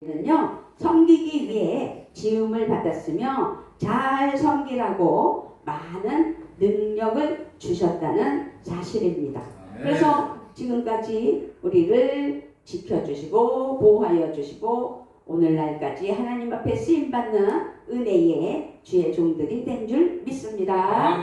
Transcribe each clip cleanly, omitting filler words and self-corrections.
는요, 섬기기 위해 지음을 받았으며 잘 섬기라고 많은 능력을 주셨다는 사실입니다. 그래서 지금까지 우리를 지켜주시고 보호하여 주시고 오늘날까지 하나님 앞에 쓰임받는 은혜의 주의 종들이 된 줄 믿습니다.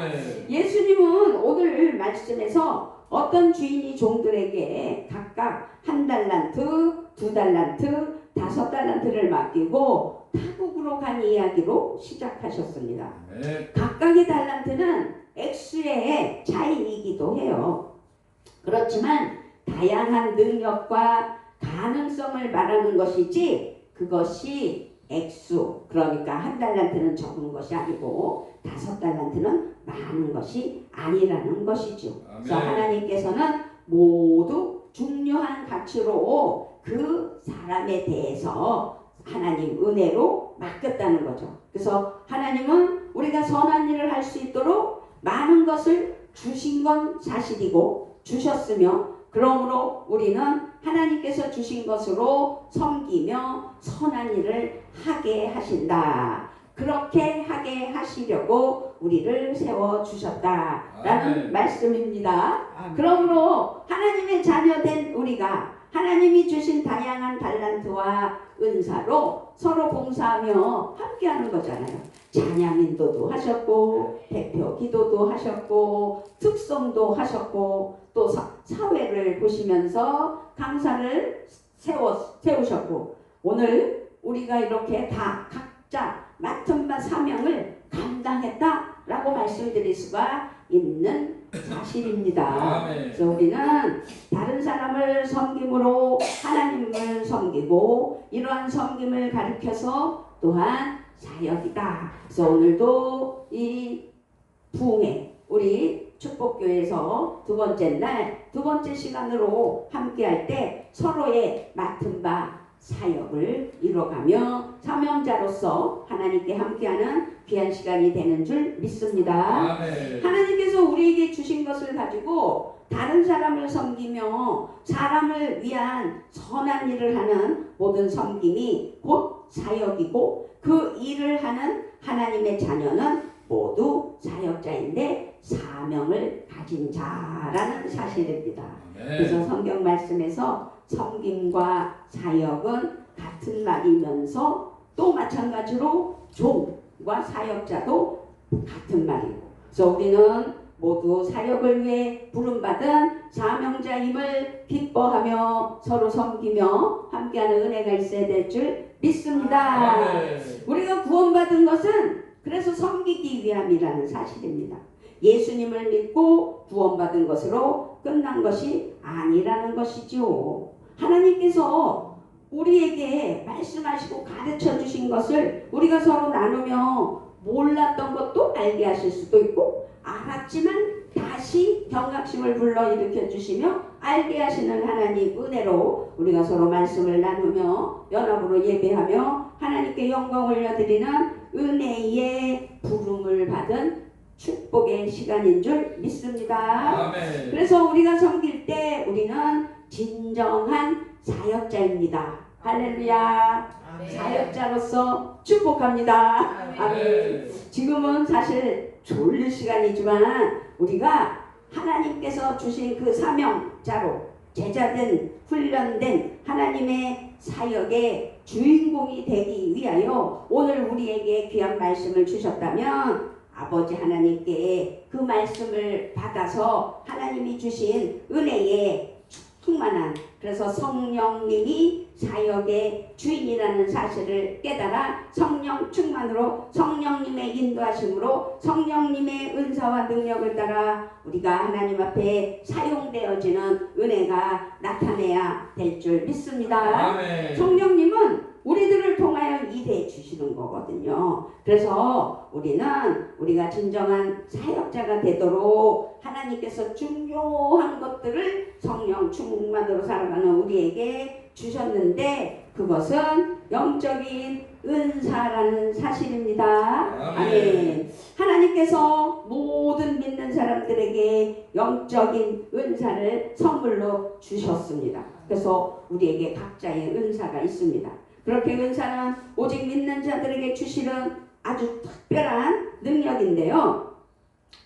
예수님은 오늘 말씀에서 어떤 주인이 종들에게 각각 1달란트, 2달란트, 5달란트를 맡기고 타국으로 간 이야기로 시작하셨습니다. 각각의 달란트는 액수의 차이이기도 해요. 그렇지만 다양한 능력과 가능성을 말하는 것이지 그것이 액수, 그러니까 1달란트는 적은 것이 아니고 5달란트는 많은 것이 아니라는 것이죠. 그래서 하나님께서는 모두 중요한 가치로 그 사람에 대해서 하나님 은혜로 맡겼다는 거죠. 그래서 하나님은 우리가 선한 일을 할 수 있도록 많은 것을 주신 건 사실이고 주셨으며 그러므로 우리는 하나님께서 주신 것으로 섬기며 선한 일을 하게 하신다. 그렇게 하게 하시려고 우리를 세워주셨다라는 말씀입니다. 그러므로 하나님의 자녀된 우리가 하나님이 주신 다양한 달란트와 은사로 서로 봉사하며 함께하는 거잖아요. 찬양 인도도 하셨고 대표 기도도 하셨고 특성도 하셨고 또 사회를 보시면서 강사를 세우셨고 오늘 우리가 이렇게 다 각자 맡은 바 사명을 감당했다라고 말씀드릴 수가 있는 사실입니다. 그래서 우리는 다른 사람을 섬김으로 하나님을 섬기고 이러한 섬김을 가르쳐서 또한 사역이다. 그래서 오늘도 이 부흥회 우리 축복교회에서 두 번째 날 두 번째 시간으로 함께할 때 서로의 맡은 바 사역을 이뤄가며 사명자로서 하나님께 함께하는 귀한 시간이 되는 줄 믿습니다. 하나님께서 우리에게 주신 것을 가지고 다른 사람을 섬기며 사람을 위한 선한 일을 하는 모든 섬김이 곧 사역이고 그 일을 하는 하나님의 자녀는 모두 사역자인데 사명을 가진 자라는 사실입니다. 그래서 성경 말씀에서 섬김과 사역은 같은 말이면서 또 마찬가지로 종과 사역자도 같은 말이고 그래서 우리는 모두 사역을 위해 부름받은 사명자임을 기뻐하며 서로 섬기며 함께하는 은혜가 있어야 될 줄 믿습니다. 우리가 구원받은 것은 그래서 섬기기 위함이라는 사실입니다. 예수님을 믿고 구원받은 것으로 끝난 것이 아니라는 것이지요. 하나님께서 우리에게 말씀하시고 가르쳐 주신 것을 우리가 서로 나누며 몰랐던 것도 알게 하실 수도 있고 알았지만 다시 경각심을 불러일으켜 주시며 알게 하시는 하나님 은혜로 우리가 서로 말씀을 나누며 연합으로 예배하며 하나님께 영광 올려드리는 은혜의 부름을 받은 축복의 시간인 줄 믿습니다. 아멘. 그래서 우리가 섬길 때 우리는 진정한 사역자입니다. 할렐루야. 아멘. 사역자로서 축복합니다. 아멘. 지금은 사실 졸릴 시간이지만 우리가 하나님께서 주신 그 사명자로 제자된 훈련된 하나님의 사역의 주인공이 되기 위하여 오늘 우리에게 귀한 말씀을 주셨다면 아버지 하나님께 그 말씀을 받아서 하나님이 주신 은혜에 충만한 그래서 성령님이 사역의 주인이라는 사실을 깨달아 성령 충만으로 성령님의 인도하심으로 성령님의 은사와 능력을 따라 우리가 하나님 앞에 사용되어지는 은혜가 나타내야 될 줄 믿습니다. 아멘. 성령님은 우리들을 통하여 일해 주시는 거거든요. 그래서 우리가 진정한 사역자가 되도록 하나님께서 중요한 것들을 성령 충만으로 살아가는 우리에게 주셨는데 그것은 영적인 은사라는 사실입니다. 아멘. 하나님께서 모든 믿는 사람들에게 영적인 은사를 선물로 주셨습니다. 그래서 우리에게 각자의 은사가 있습니다. 그렇게 은사는 오직 믿는 자들에게 주시는 아주 특별한 능력인데요.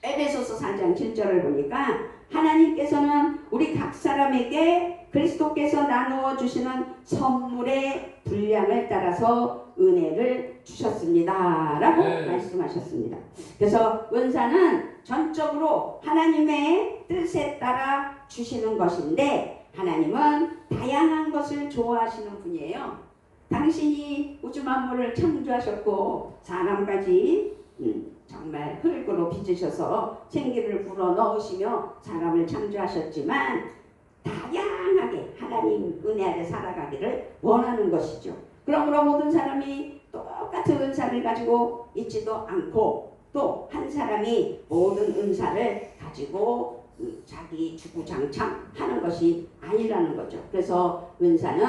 에베소서 4장 7절을 보니까 하나님께서는 우리 각 사람에게 그리스도께서 나누어 주시는 선물의 분량을 따라서 은혜를 주셨습니다 라고 말씀하셨습니다. 그래서 은사는 전적으로 하나님의 뜻에 따라 주시는 것인데, 하나님은 다양한 것을 좋아하시는 분이에요. 당신이 우주 만물을 창조하셨고 사람까지 정말 흙으로 빚으셔서 생기를 불어 넣으시며 사람을 창조하셨지만 다양하게 하나님 은혜 아래 살아가기를 원하는 것이죠. 그러므로 모든 사람이 똑같은 은사를 가지고 있지도 않고, 또 한 사람이 모든 은사를 가지고 자기 주구장창하는 것이 아니라는 거죠. 그래서 은사는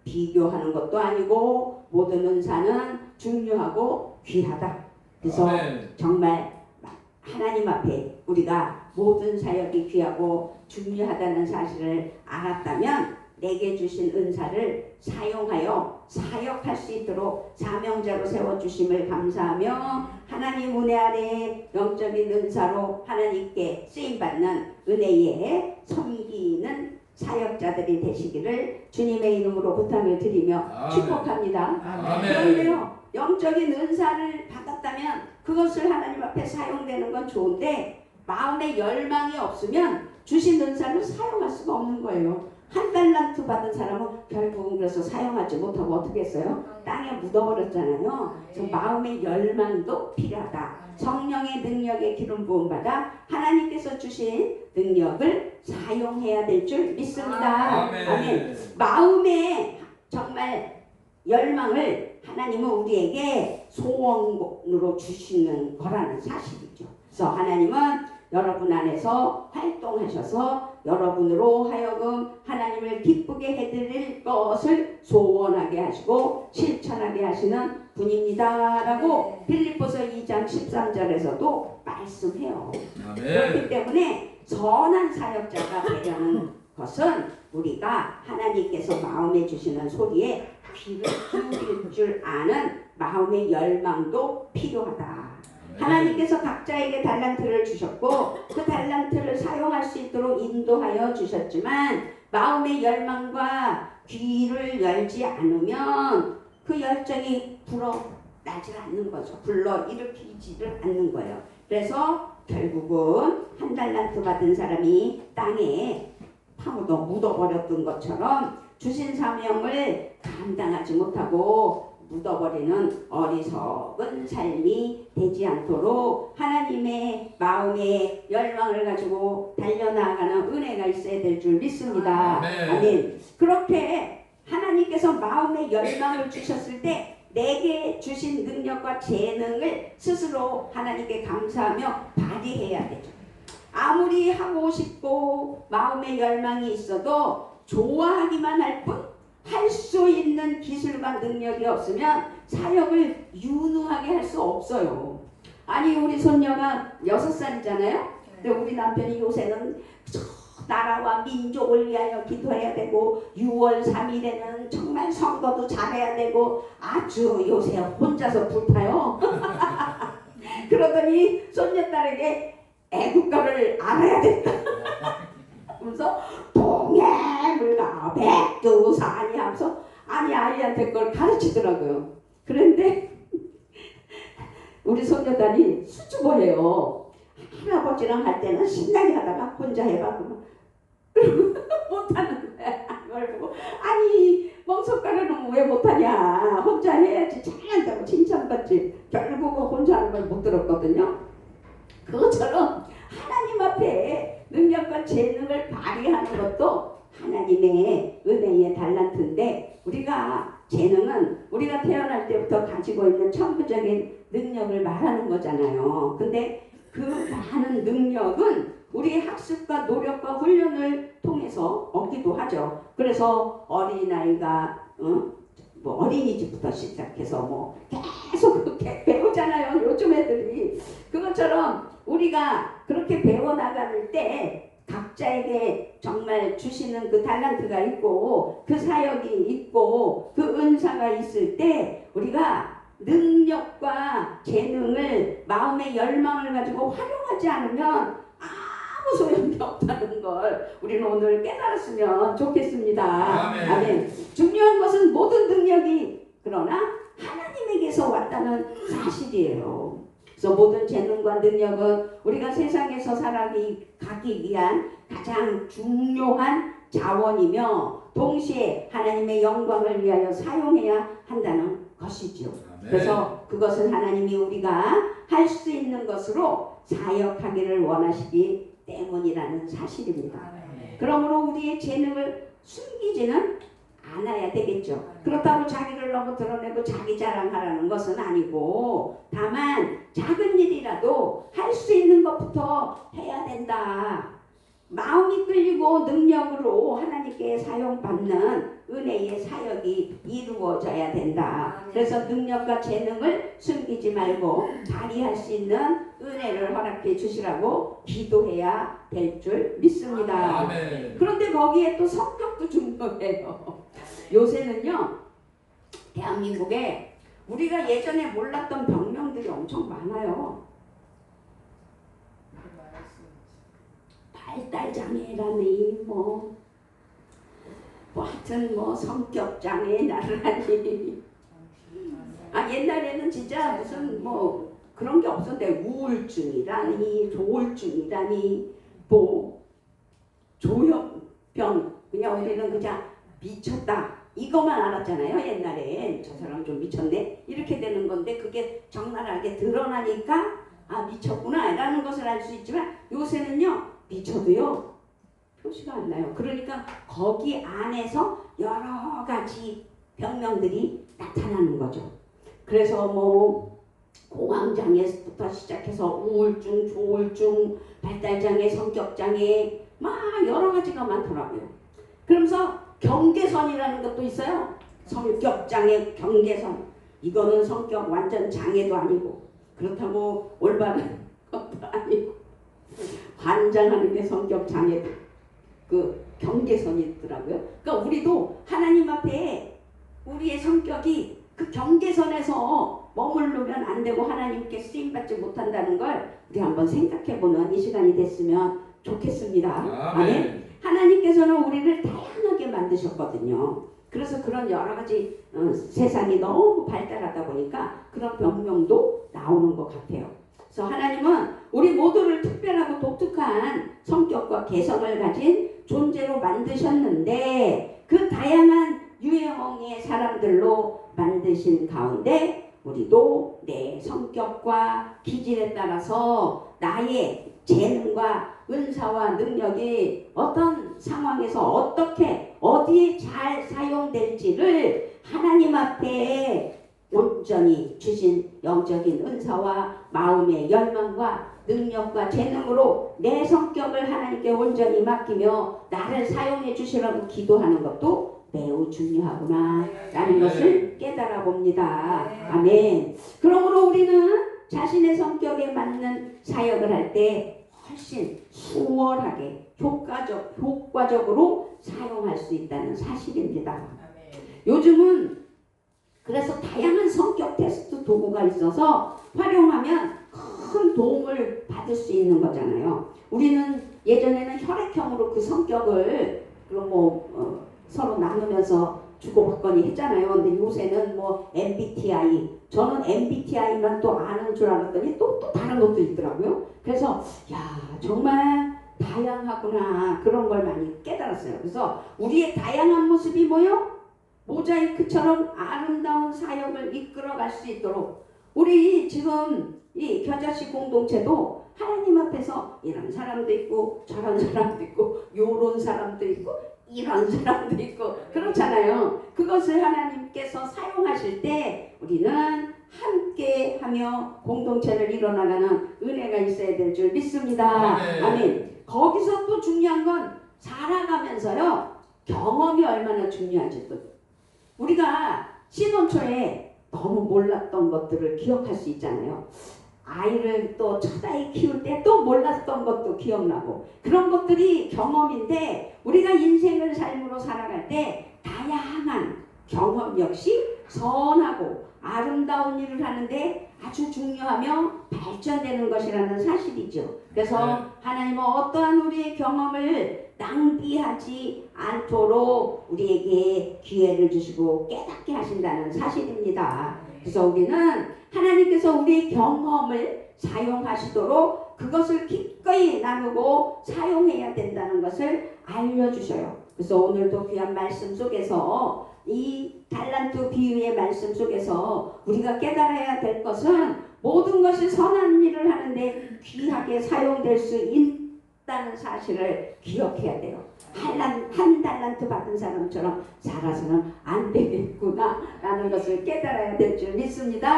비교하는 것도 아니고 모든 은사는 중요하고 귀하다. 그래서 정말 하나님 앞에 우리가 모든 사역이 귀하고 중요하다는 사실을 알았다면 내게 주신 은사를 사용하여 사역할 수 있도록 사명자로 세워주심을 감사하며 하나님 은혜 아래 영적인 은사로 하나님께 쓰임받는 은혜에 섬기는 사역자들이 되시기를 주님의 이름으로 부탁을 드리며 축복합니다. 그런데요, 영적인 은사를 받았다면 그것을 하나님 앞에 사용되는 건 좋은데 마음에 열망이 없으면 주신 은사를 사용할 수가 없는 거예요. 한 달란트 받은 사람은 결국은 그래서 사용하지 못하고 어떻게 했어요? 땅에 묻어버렸잖아요. 그래서 마음의 열망도 필요하다. 성령의 능력에 기름 부음 받아 하나님께서 주신 능력을 사용해야 될 줄 믿습니다. 아멘. 마음의 정말 열망을 하나님은 우리에게 소원으로 주시는 거라는 사실이죠. 그래서 하나님은 여러분 안에서 활동하셔서 여러분으로 하여금 하나님을 기쁘게 해드릴 것을 소원하게 하시고 실천하게 하시는 분입니다 라고 빌립보서 2장 13절에서도 말씀해요. 그렇기 때문에 선한 사역자가 되려는 것은 우리가 하나님께서 마음에 주시는 소리에 귀를 기울일 줄 아는 마음의 열망도 필요하다. 하나님께서 각자에게 달란트를 주셨고 그 달란트를 사용할 수 있도록 인도하여 주셨지만 마음의 열망과 귀를 열지 않으면 그 열정이 불어나질 않는 거죠. 불러 일으키지를 않는 거예요. 그래서 결국은 한 달란트 받은 사람이 땅에 파묻어 묻어버렸던 것처럼 주신 사명을 감당하지 못하고 묻어버리는 어리석은 삶이 되지 않도록 하나님의 마음의 열망을 가지고 달려나가는 은혜가 있어야 될 줄 믿습니다. 아멘. 그렇게 하나님께서 마음의 열망을 주셨을 때 내게 주신 능력과 재능을 스스로 하나님께 감사하며 발휘해야 되죠. 아무리 하고 싶고 마음의 열망이 있어도 좋아하기만 할 뿐 할 수 있는 기술과 능력이 없으면 사역을 유능하게 할 수 없어요. 아니 우리 손녀가 6살이잖아요. 근데 우리 남편이 요새는 나라와 민족을 위하여 기도해야 되고 6월 3일에는 정말 선거도 잘해야 되고 아주 요새 혼자서 불타요. 그러더니 손녀딸에게 애국가를 알아야 된다. 그래서 동해물과 백두산이 하면서 아니 아이한테 그걸 가르치더라고요. 그런데 우리 손녀딸이 수줍어해요. 할아버지랑 할 때는 신나게 하다가 혼자 해봐 그러면 못하는 거야. 그걸 보고 아니 멍석가루는 왜 못하냐, 혼자 해야지 잘한다고 칭찬받지. 결국은 혼자 하는 걸 못 들었거든요. 그것처럼 하나님 앞에 능력과 재능을 발휘하는 것도 하나님의 은혜의 달란트인데, 우리가 재능은 우리가 태어날 때부터 가지고 있는 천부적인 능력을 말하는 거잖아요. 근데 그 많은 능력은 우리의 학습과 노력과 훈련을 통해서 얻기도 하죠. 그래서 어린아이가 뭐 어린이집부터 시작해서 계속 그렇게 배우잖아요. 요즘 애들이. 그것처럼 우리가 그렇게 배워나갈 때 각자 각자에게 정말 주시는 그 달란트가 있고 그 사역이 있고 그 은사가 있을 때 우리가 능력과 재능을 마음의 열망을 가지고 활용하지 않으면 아무 소용이 없다는 걸 우리는 오늘 깨달았으면 좋겠습니다. 아멘. 아멘. 중요한 것은 모든 능력이 그러나 하나님에게서 왔다는 사실이에요. 그래서 모든 재능과 능력은 우리가 세상에서 살아가기 위한 가장 중요한 자원이며 동시에 하나님의 영광을 위하여 사용해야 한다는 것이죠. 아멘. 그래서 그것은 하나님이 우리가 할 수 있는 것으로 사역하기를 원하시기 때문이라는 사실입니다. 아멘. 그러므로 우리의 재능을 숨기지는 않아야 되겠죠. 그렇다고 자기를 너무 드러내고 자기 자랑하라는 것은 아니고 다만 작은 일이라도 할 수 있는 것부터 해야 된다. 마음이 끌리고 능력으로 하나님께 사용받는 은혜의 사역이 이루어져야 된다. 그래서 능력과 재능을 숨기지 말고 발휘할 수 있는 은혜를 허락해 주시라고 기도해야 될 줄 믿습니다. 아멘. 그런데 거기에 또 성격도 중요해요. 요새는요, 대한민국에 우리가 예전에 몰랐던 병명들이 엄청 많아요. 발달장애라니 뭐 하여튼 성격장애라니 옛날에는 진짜 무슨 뭐 그런 게 없었는데 우울증이라니 조울증이라니 뭐 조현병 그냥 우리는 그냥 미쳤다 이것만 알았잖아요. 옛날엔 저 사람 좀 미쳤네 이렇게 되는 건데 그게 적나라하게 드러나니까 미쳤구나 라는 것을 알 수 있지만 요새는요 미쳐도요 표시가 안 나요. 그러니까 거기 안에서 여러 가지 병명들이 나타나는 거죠. 그래서 뭐 공황장애부터 시작해서 우울증, 조울증, 발달장애, 성격장애 막 여러 가지가 많더라고요. 그러면서 경계선이라는 것도 있어요. 성격장애, 경계선. 이거는 성격 완전 장애도 아니고 그렇다고 올바른 것도 아니고 관장하는 게 성격 장애 그 경계선이 있더라고요. 그러니까 우리도 하나님 앞에 우리의 성격이 그 경계선에서 머무르면 안 되고 하나님께 쓰임받지 못한다는 걸 우리 한번 생각해보는 이 시간이 됐으면 좋겠습니다. 아멘. 하나님께서는 우리를 다양하게 만드셨거든요. 그래서 그런 여러 가지 세상이 너무 발달하다 보니까 그런 병명도 나오는 것 같아요. 그래서 하나님은 우리 모두를 특별하고 독특한 성격과 개성을 가진 존재로 만드셨는데 그 다양한 유형의 사람들로 만드신 가운데 우리도 내 성격과 기질에 따라서 나의 재능과 은사와 능력이 어떤 상황에서 어떻게 어디에 잘 사용될지를 하나님 앞에 온전히 주신 영적인 은사와 마음의 열망과 능력과 재능으로 내 성격을 하나님께 온전히 맡기며 나를 사용해 주시라고 기도하는 것도 매우 중요하구나 라는 것을 깨달아 봅니다. 아멘. 그러므로 우리는 자신의 성격에 맞는 사역을 할 때 훨씬 수월하게 효과적으로 사용할 수 있다는 사실입니다. 요즘은 그래서 다양한 성격 테스트 도구가 있어서 활용하면 큰 도움을 받을 수 있는 거잖아요. 우리는 예전에는 혈액형으로 그 성격을 서로 나누면서 주고받거니 했잖아요. 근데 요새는 뭐 MBTI, 저는 MBTI만 또 아는 줄 알았더니 또 다른 것도 있더라고요. 그래서 정말 다양하구나 그런 걸 많이 깨달았어요. 그래서 우리의 다양한 모습이 뭐요? 모자이크처럼 아름다운 사역을 이끌어갈 수 있도록 우리 지금 이 겨자씨 공동체도 하나님 앞에서 이런 사람도 있고 저런 사람도 있고 요런 사람도 있고 이런 사람도 있고 그렇잖아요. 그것을 하나님께서 사용하실 때 우리는 함께 하며 공동체를 이뤄나가는 은혜가 있어야 될 줄 믿습니다. 아멘. 거기서 또 중요한 건 살아가면서요 경험이 얼마나 중요한지 또 우리가 신혼 초에 너무 몰랐던 것들을 기억할 수 있잖아요. 아이를 또 첫아이 키울 때 또 몰랐던 것도 기억나고 그런 것들이 경험인데 우리가 인생을 삶으로 살아갈 때 다양한 경험 역시 선하고 아름다운 일을 하는데 아주 중요하며 발전되는 것이라는 사실이죠. 그래서 하나님은 어떠한 우리의 경험을 낭비하지 않도록 우리에게 기회를 주시고 깨닫게 하신다는 사실입니다. 그래서 우리는 하나님께서 우리의 경험을 사용하시도록 그것을 기꺼이 나누고 사용해야 된다는 것을 알려주셔요. 그래서 오늘도 귀한 말씀 속에서 이 달란트 비유의 말씀 속에서 우리가 깨달아야 될 것은 모든 것이 선한 일을 하는데 귀하게 사용될 수 있다는 사실을 기억해야 돼요. 한 달란트 받은 사람처럼 살아서는 안 되겠구나 라는 것을 깨달아야 될 줄 믿습니다.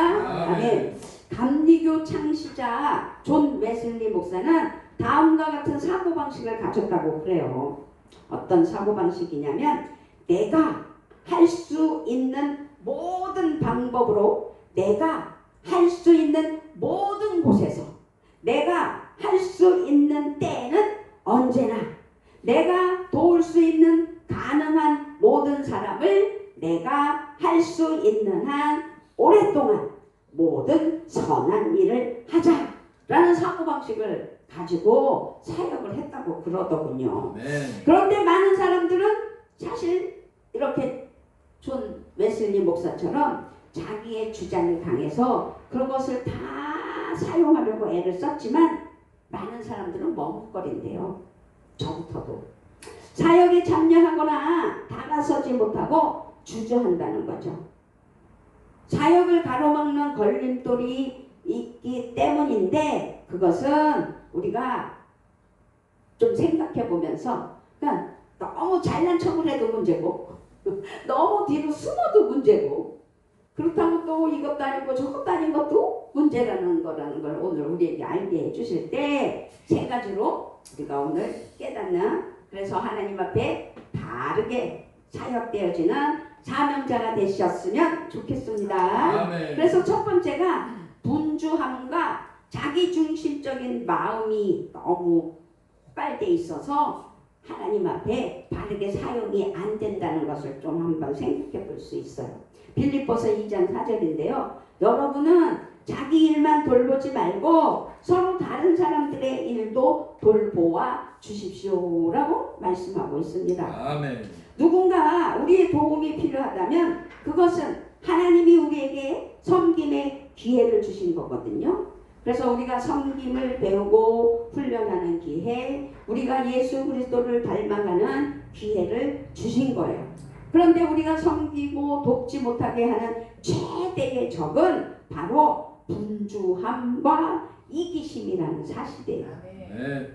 아멘. 감리교 창시자 존 웨슬리 목사는 다음과 같은 사고방식을 가졌다고 그래요. 어떤 사고방식이냐면 내가 할 수 있는 모든 방법으로 내가 할 수 있는 모든 곳에서 내가 할 수 있는 때에는 언제나 내가 도울 수 있는 가능한 모든 사람을 내가 할 수 있는 한 오랫동안 모든 선한 일을 하자라는 사고방식을 가지고 사역을 했다고 그러더군요. 그런데 많은 사람들은 사실 이렇게 존 웨슬리 목사처럼 자기의 주장을 강해서 그것을 다 사용하려고 애를 썼지만 많은 사람들은 머뭇거린대요. 저부터도 사역에 참여하거나 다가서지 못하고 주저한다는 거죠. 사역을 가로막는 걸림돌이 있기 때문인데 그것은 우리가 좀 생각해 보면서 그러니까 너무 잘난 척을 해도 문제고 너무 뒤로 숨어도 문제고 그렇다고 또 이것도 아니고 저것도 아닌 것도 문제라는 거라는 걸 오늘 우리에게 알게 해주실 때 세 가지로 우리가 오늘 깨닫는 그래서 하나님 앞에 바르게 사역되어지는 사명자가 되셨으면 좋겠습니다. 아멘. 그래서 첫 번째가 분주함과 자기중심적인 마음이 너무 빨대 있어서 하나님 앞에 바르게 사용이 안 된다는 것을 좀 한번 생각해 볼 수 있어요. 빌립보서 2장 4절인데요. 여러분은 자기 일만 돌보지 말고 서로 다른 사람들의 일도 돌보아 주십시오라고 말씀하고 있습니다. 아멘. 누군가 우리의 도움이 필요하다면 그것은 하나님이 우리에게 섬김의 기회를 주신 거거든요. 그래서 우리가 섬김을 배우고 훈련하는 기회, 우리가 예수 그리스도를 닮아가는 기회를 주신 거예요. 그런데 우리가 섬기고 돕지 못하게 하는 최대의 적은 바로 분주함과 이기심이라는 사실이에요.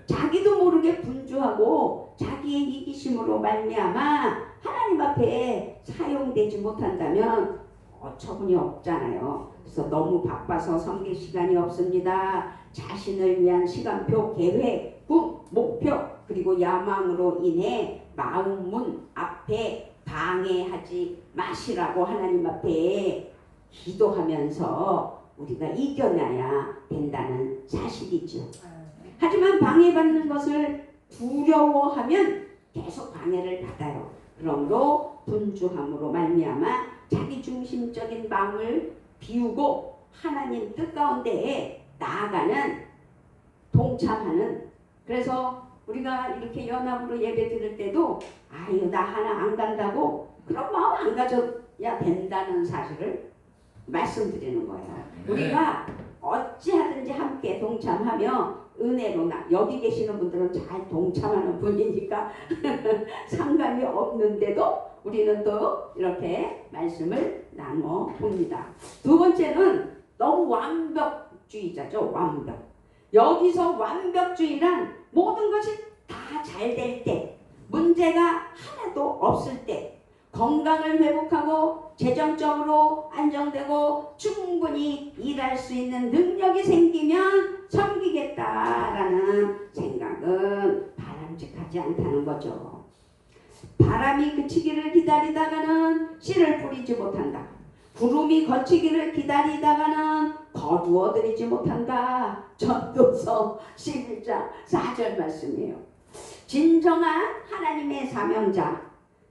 자기도 모르게 분주하고 자기의 이기심으로 말미암아 하나님 앞에 사용되지 못한다면 어처구니 없잖아요. 그래서 너무 바빠서 섬길 시간이 없습니다. 자신을 위한 시간표, 계획, 꿈, 목표 그리고 야망으로 인해 마음문 앞에 방해하지 마시라고 하나님 앞에 기도하면서 우리가 이겨내야 된다는 사실이죠. 하지만 방해받는 것을 두려워하면 계속 방해를 받아요. 그러므로 분주함으로 말미암아 자기중심적인 마음을 비우고 하나님 뜻 가운데에 나아가는 동참하는 그래서 우리가 이렇게 연합으로 예배 드릴 때도 아유 나 하나 안 간다고 그런 마음 안 가져야 된다는 사실을 말씀드리는 거예요. 우리가 어찌하든지 함께 동참하며 은혜로 여기 계시는 분들은 잘 동참하는 분이니까 상관이 없는데도 우리는 또 이렇게 말씀을 나눠 봅니다. 두 번째는 너무 완벽주의자죠. 완벽. 여기서 완벽주의란 모든 것이 다 잘 될 때, 문제가 하나도 없을 때, 건강을 회복하고 재정적으로 안정되고 충분히 일할 수 있는 능력이 생기면 섬기겠다라는 생각은 바람직하지 않다는 거죠. 바람이 그치기를 기다리다가는 씨를 뿌리지 못한다. 구름이 거치기를 기다리다가는 거두어드리지 못한다. 전도서 11장 4절 말씀이에요. 진정한 하나님의 사명자,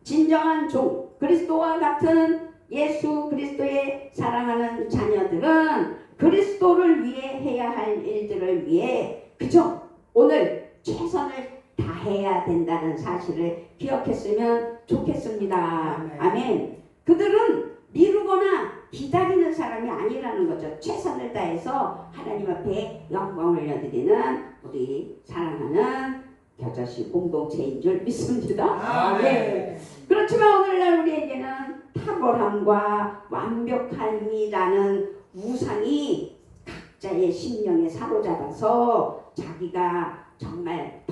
진정한 종, 그리스도와 같은 예수 그리스도의 사랑하는 자녀들은 그리스도를 위해 해야 할 일들을 위해 그저 오늘 최선을 다해야 된다는 사실을 기억했으면 좋겠습니다. 아멘. 그들은 미루거나 기다리는 사람이 아니라는 거죠. 최선을 다해서 하나님 앞에 영광을 올려드리는 우리 사랑하는 겨자씨 공동체인 줄 믿습니다. 아멘. 그렇지만 오늘날 우리에게는 탁월함과 완벽함이라는 우상이 각자의 심령에 사로잡아서 자기가 정말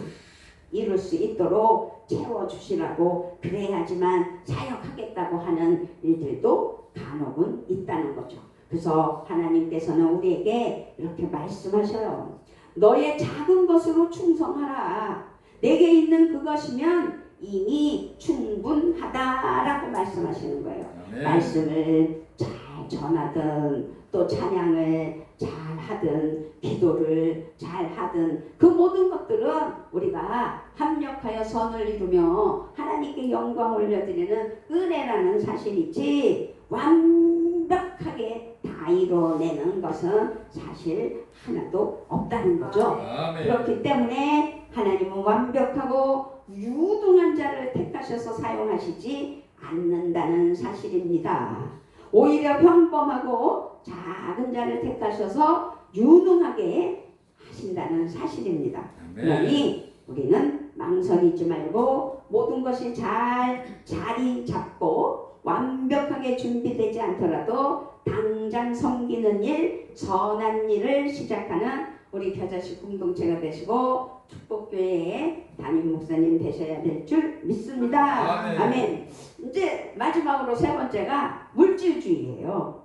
이룰 수 있도록 채워주시라고 그래야지만 사역하겠다고 하는 일들도 간혹은 있다는 거죠. 그래서 하나님께서는 우리에게 이렇게 말씀하셔요. 너의 작은 것으로 충성하라. 내게 있는 그것이면 이미 충분하다라고 말씀하시는 거예요. 말씀을 잘 전하든 또 찬양을 잘 하든 기도를 잘 하든 그 모든 것들은 우리가 합력하여 선을 이루며 하나님께 영광 올려드리는 은혜라는 사실이지 완벽하게 다 이뤄내는 것은 사실 하나도 없다는 거죠. 그렇기 때문에 하나님은 완벽하고 유능한 자를 택하셔서 사용하시지 않는다는 사실입니다. 오히려 평범하고 작은 자를 택하셔서 유능하게 하신다는 사실입니다. 그러니 우리는 망설이지 말고 모든 것이 잘 자리 잡고 완벽하게 준비되지 않더라도 당장 섬기는 일, 선한 일을 시작하는 우리 겨자씨 공동체가 되시고 축복교회의 담임 목사님 되셔야 될 줄 믿습니다. 아멘. 이제 마지막으로 세 번째가 물질주의예요.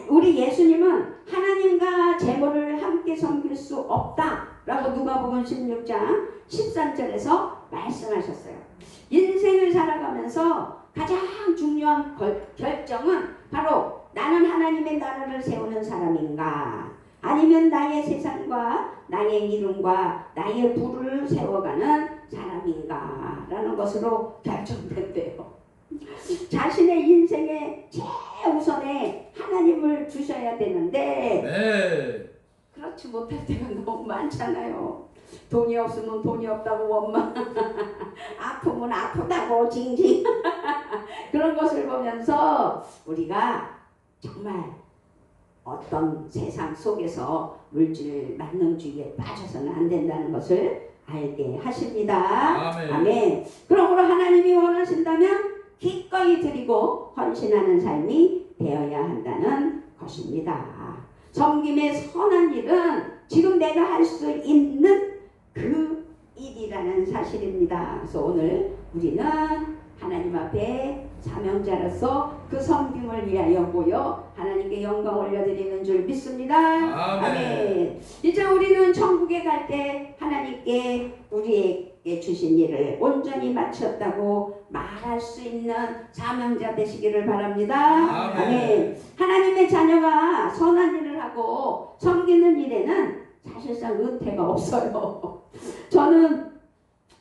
우리 예수님은 하나님과 재물을 함께 섬길 수 없다라고 누가복음 16장 13절에서 말씀하셨어요. 인생을 살아가면서 가장 중요한 결정은 바로 나는 하나님의 나라를 세우는 사람인가 아니면 나의 세상과 나의 이름과 나의 부를 세워가는 사람인가 라는 것으로 결정된대요. 자신의 인생의 최우선에 하나님을 두셔야 되는데 그렇지 못할 때가 너무 많잖아요. 돈이 없으면 돈이 없다고 원망 아프면 아프다고 징징 그런 것을 보면서 우리가 정말 어떤 세상 속에서 물질 만능주의에 빠져서는 안 된다는 것을 알게 하십니다. 아멘. 그러므로 하나님이 원하신다면 기꺼이 드리고 헌신하는 삶이 되어야 한다는 것입니다. 섬김의 선한 일은 지금 내가 할 수 있는 그 일이라는 사실입니다. 그래서 오늘 우리는 하나님 앞에 사명자로서 그 섬김을 위하여 모여 하나님께 영광 올려드리는 줄 믿습니다. 아멘. 이제 우리는 천국에 갈 때 하나님께 우리에게 주신 일을 온전히 마쳤다고 말할 수 있는 사명자 되시기를 바랍니다. 아멘. 하나님의 자녀가 선한 일을 하고 섬기는 일에는 사실상 은퇴가 없어요. 저는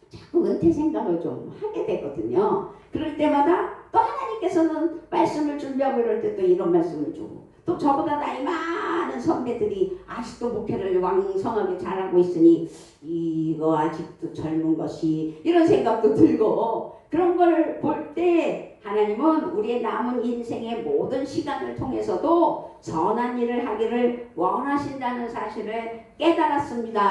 자꾸 은퇴 생각을 좀 하게 되거든요. 그럴 때마다 또 하나님께서는 말씀을 준비하고 이럴 때 또 이런 말씀을 주고 또 저보다 나이 많은 선배들이 아직도 목회를 왕성하게 잘하고 있으니 이거 아직도 젊은 것이 이런 생각도 들고 그런 걸 볼 때 하나님은 우리의 남은 인생의 모든 시간을 통해서도 선한 일을 하기를 원하신다는 사실을 깨달았습니다.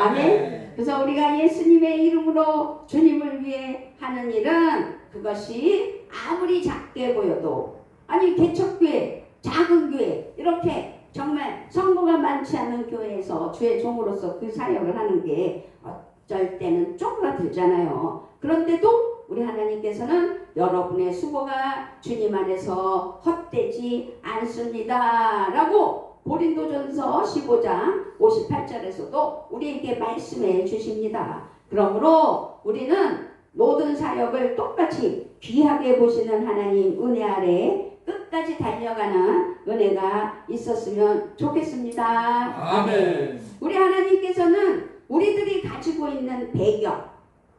아멘. 그래서 우리가 예수님의 이름으로 주님을 위해 하는 일은 그것이 아무리 작게 보여도 아니 개척교회, 작은 교회 이렇게 정말 성도가 많지 않은 교회에서 주의 종으로서 그 사역을 하는 게 어쩔 때는 쪼그라들잖아요. 그런데도 우리 하나님께서는 여러분의 수고가 주님 안에서 헛되지 않습니다 라고 고린도전서 15장 58절에서도 우리에게 말씀해 주십니다. 그러므로 우리는 모든 사역을 똑같이 귀하게 보시는 하나님 은혜 아래 끝까지 달려가는 은혜가 있었으면 좋겠습니다. 아멘. 우리 하나님께서는 우리들이 가지고 있는 배경,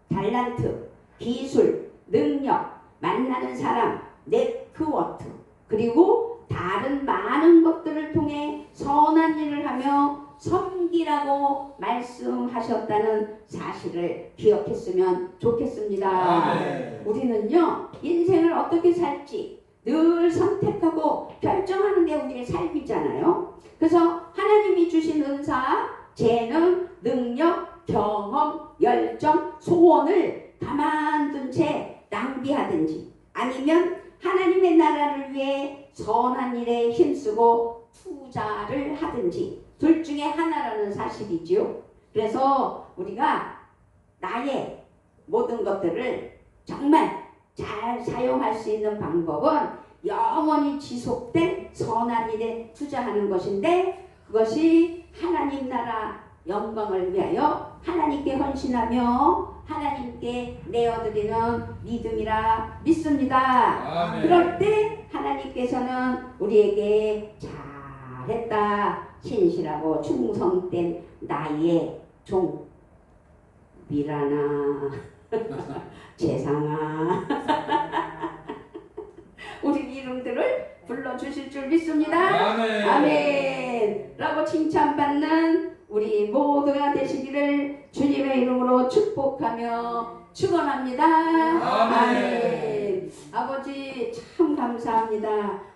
달란트, 기술, 능력, 만나는 사람, 네트워크, 그리고 다른 많은 것들을 통해 선한 일을 하며 섬기라고 말씀하셨다는 사실을 기억했으면 좋겠습니다. 아멘. 우리는요, 인생을 어떻게 살지 늘 선택하고 결정하는 게 우리의 삶이잖아요. 그래서 하나님이 주신 은사, 재능, 능력, 경험, 열정, 소원을 가만둔 채 낭비하든지 아니면 하나님의 나라를 위해 선한 일에 힘쓰고 투자를 하든지 둘 중에 하나라는 사실이지요. 그래서 우리가 나의 모든 것들을 정말 잘 사용할 수 있는 방법은 영원히 지속된 선한 일에 투자하는 것인데 그것이 하나님 나라 영광을 위하여 하나님께 헌신하며 하나님께 내어드리는 믿음이라 믿습니다. 아멘. 그럴 때 하나님께서는 우리에게 잘했다, 신실하고 충성된 나의 종 미라나 재상아 우리 이름들을 불러주실 줄 믿습니다. 아멘. 아멘 라고 칭찬받는 우리 모두가 되시기를 주님의 이름으로 축복하며 축원합니다. 아멘. 아멘. 아버지 참 감사합니다.